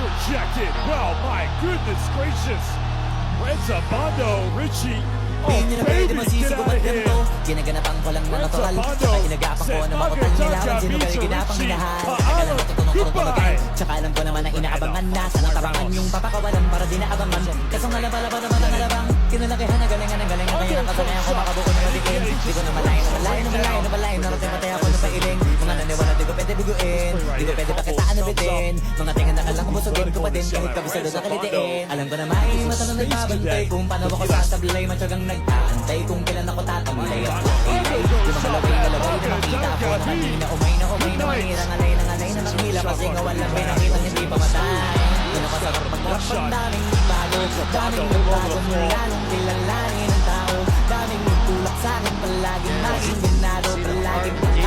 projected. Well, my goodness gracious. Renza Bando, Richie. Oh, Di nyo na pwede baby, get masisigaw out at of here. ganito. Ginaganapan ko lang na natural. Tsaka inagapan ko na makutal nilawan. Sino kayo ginapang minahal? Saka lang matutunong ko tumagay. Tsaka alam ko naman na inaabangan na. Sana tabangan yung papakawalan para di naabangan. Kaso nga labala pa naman ang alabang. Kinalakihan na galingan ang galingan. Kaya ang kasanayan ko makabuko na matikin. Di ko na malayo, na malayo, na malayo, na malayo. Narating matay ako ng pailing. Mga naniwala di ko pwede biguin. Di ko pwede pakitaan na bitin. Mga tingan na kalang busugin ko pa din. Kahit kabisado na kalitiin. Alam ko na may matanong nagbabantay. Kung paano ako sasablay. Matyagang nag-aantay. Kung kailan ako tatamlay at pakilay. Yung mga laway na makita ako na hindi na umay na manirang alay ng alay na nakila. Kasi nga walang pinakitang hindi pa matay. Doon ako sa pagkarap ang daming bago. Daming nagbago mula nung kilalanin ng tao. Daming nagtulak sa akin palaging naging